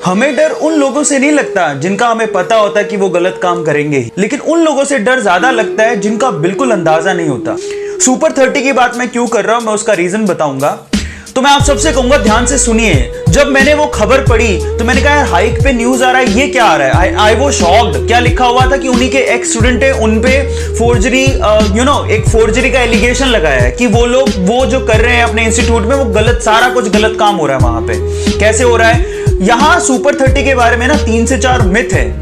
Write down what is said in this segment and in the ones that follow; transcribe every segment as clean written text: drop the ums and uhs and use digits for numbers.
हमें डर उन लोगों से नहीं लगता जिनका हमें पता होता है कि वो गलत काम करेंगे ही, लेकिन उन लोगों से डर ज्यादा लगता है जिनका बिल्कुल अंदाजा नहीं होता। सुपर 30 की बात मैं क्यों कर रहा हूं, मैं उसका रीजन बताऊंगा। तो मैं आप सबसे कहूंगा ध्यान से सुनिए। जब मैंने वो खबर पढ़ी तो मैंने कहा यार हाइक पे न्यूज आ रहा है, ये क्या आ रहा है। आई वो शॉक्ड। क्या लिखा हुआ था कि उन्हीं के एक्स स्टूडेंट है, उन पे फोर्जरी एक फोर्जरी का एलिगेशन लगाया है कि वो लोग वो जो कर रहे हैं अपने इंस्टीट्यूट में वो गलत, सारा कुछ गलत काम हो रहा है वहां पे। कैसे हो रहा है? यहां सुपर 30 के बारे में ना 3 से 4 मिथ है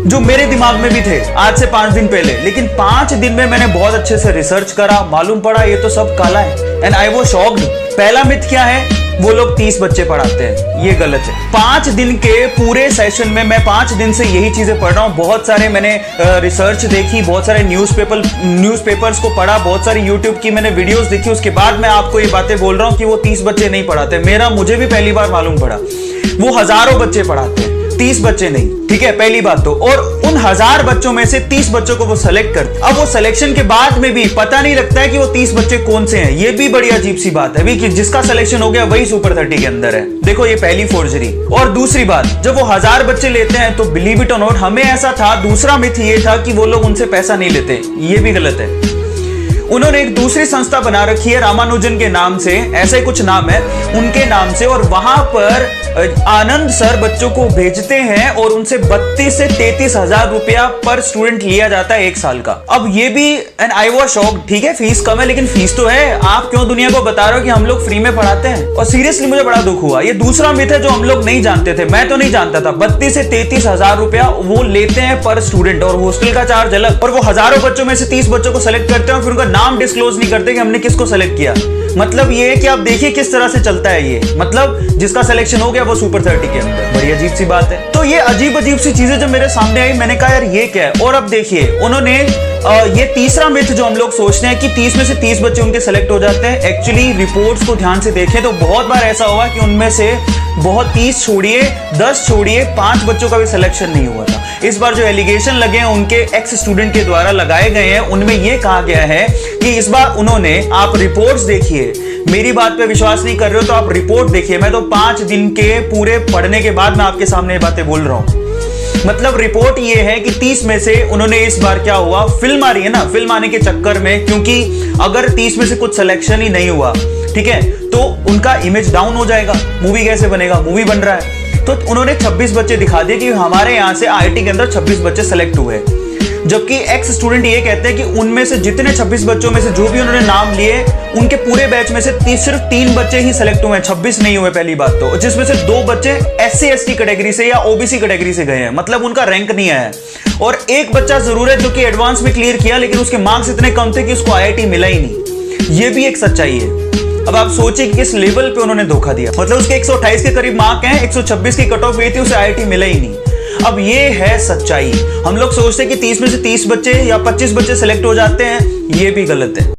जो मेरे दिमाग में भी थे आज से 5 दिन पहले, लेकिन 5 दिन में मैंने बहुत अच्छे से रिसर्च करा, मालूम पड़ा ये तो सब काला है। एंड आई वो शॉक्ड। पहला मिथ क्या है? वो लोग 30 बच्चे पढ़ाते हैं, ये गलत है। 5 दिन के पूरे सेशन में मैं 5 दिन से यही चीजें पढ़ रहा हूं। बहुत सारे मैंने रिसर्च देखी, बहुत सारे न्यूज़पेपर्स को पढ़ा, बहुत सारी यूट्यूब की मैंने वीडियोस देखी, उसके बाद मैं आपको ये बातें बोल रहा हूं कि वो 30 बच्चे नहीं पढ़ाते। मुझे भी पहली बार मालूम पड़ा वो हजारों बच्चे पढ़ाते हैं, 30 बच्चे नहीं। ठीक है, पहली बात तो। और उन 1000 बच्चों में से 30 बच्चों को वो सेलेक्ट करते। अब वो सिलेक्शन के बाद में भी पता नहीं लगता है कि वो 30 बच्चे कौन से हैं। ये भी बड़ी अजीब सी बात है कि जिसका सिलेक्शन हो गया वही सुपर 30 के अंदर है। देखो ये पहली फोर्जरी। और दूसरी बात, जब वो 1000 बच्चे लेते हैं तो बिलीव इट और नॉट, हमें ऐसा था, दूसरा मिथ ये था कि वो लोग उनसे पैसा नहीं लेते। ये भी गलत है। उन्होंने एक दूसरी संस्था बना रखी है रामानुजन के नाम से, ऐसे कुछ नाम है उनके नाम से, और वहां पर आनंद सर बच्चों को भेजते हैं और उनसे 32 से 33 हजार रुपया पर स्टूडेंट लिया जाता है 1 साल का। अब ये भी एंड आई वाज शॉक्ड। ठीक है फीस कम है लेकिन फीस तो है। आप क्यों दुनिया को बता रहे हो कि हम लोग फ्री में पढ़ाते हैं? और सीरियसली मुझे बड़ा दुख हुआ। ये दूसरा मिथ है जो हम लोग नहीं जानते थे, मैं तो नहीं जानता था। 32 से 33 हजार रुपया वो लेते हैं पर स्टूडेंट, और हॉस्टल का चार्ज अलग। और वो हजारों बच्चों में से 30 बच्चों को सेलेक्ट करते हैं और फिर उनका नाम डिस्क्लोज नहीं करते कि हमने किसको सेलेक्ट किया। मतलब ये है कि आप देखिए किस तरह से चलता है ये। मतलब जिसका सिलेक्शन हो गया वो सुपर 30 के अंदर। बड़ी अजीब सी बात है। तो ये अजीब सी चीजें जब मेरे सामने आई, मैंने कहा यार ये क्या है। और अब देखिए उन्होंने ये तीसरा मिथ जो हम लोग सोचते हैं कि 30 में से 30 बच्चे उनके सेलेक्ट हो जाते हैं, एक्चुअली रिपोर्ट्स को ध्यान से देखें तो बहुत बार ऐसा हुआ कि उनमें से बहुत 30 छोड़िए, 10 छोड़िए, 5 बच्चों का भी सिलेक्शन नहीं हुआ था। इस बार जो एलिगेशन लगे हैं उनके एक्स स्टूडेंट के द्वारा लगाए गए हैं, उनमें यह कहा गया है कि इस बार उन्होंने, आप रिपोर्ट्स देखिए, मेरी बात पे विश्वास नहीं कर रहे हो तो आप रिपोर्ट देखिए। मैं तो 5 दिन के पूरे पढ़ने के बाद मैं आपके सामने ये बातें बोल रहा हूं। मतलब रिपोर्ट ये है कि 30 में से उन्होंने, इस बार क्या हुआ, फिल्म आ रही है ना, फिल्म आने के चक्कर में, क्योंकि अगर 30 में से कुछ सिलेक्शन ही नहीं हुआ, ठीक है, तो उनका इमेज डाउन हो जाएगा। मूवी कैसे बनेगा? मूवी बन रहा है तो उन्होंने 26 बच्चे दिखा दिए कि हमारे यहां से आईआईटी के अंदर 26 बच्चे सेलेक्ट हुए। जबकि एक्स स्टूडेंट ये कहते हैं कि उनमें से जितने 26 बच्चों में से जो भी उन्होंने नाम लिए, उनके पूरे बैच में से सिर्फ 3 बच्चे ही सेलेक्ट हुए हैं, 26 नहीं हुए पहली बात तो, जिसमें से 2 बच्चे SC ST कैटेगरी से या OBC कैटेगरी से गए हैं। मतलब उनका रैंक नहीं आया। और एक बच्चा जरूर है जो कि एडवांस में क्लियर किया, लेकिन उसके मार्क्स इतने कम थे कि उसको IIT मिला ही नहीं। ये भी एक सच्चाई है। अब आप सोचिए कि किस लेवल पे उन्होंने धोखा दिया। मतलब उसके 128 के करीब मार्क हैं, 126 की कट ऑफ हुई थी, उसे IIT मिला ही नहीं। अब ये है सच्चाई। हम लोग सोचते हैं कि 30 में से 30 बच्चे या 25 बच्चे सेलेक्ट हो जाते हैं, ये भी गलत है।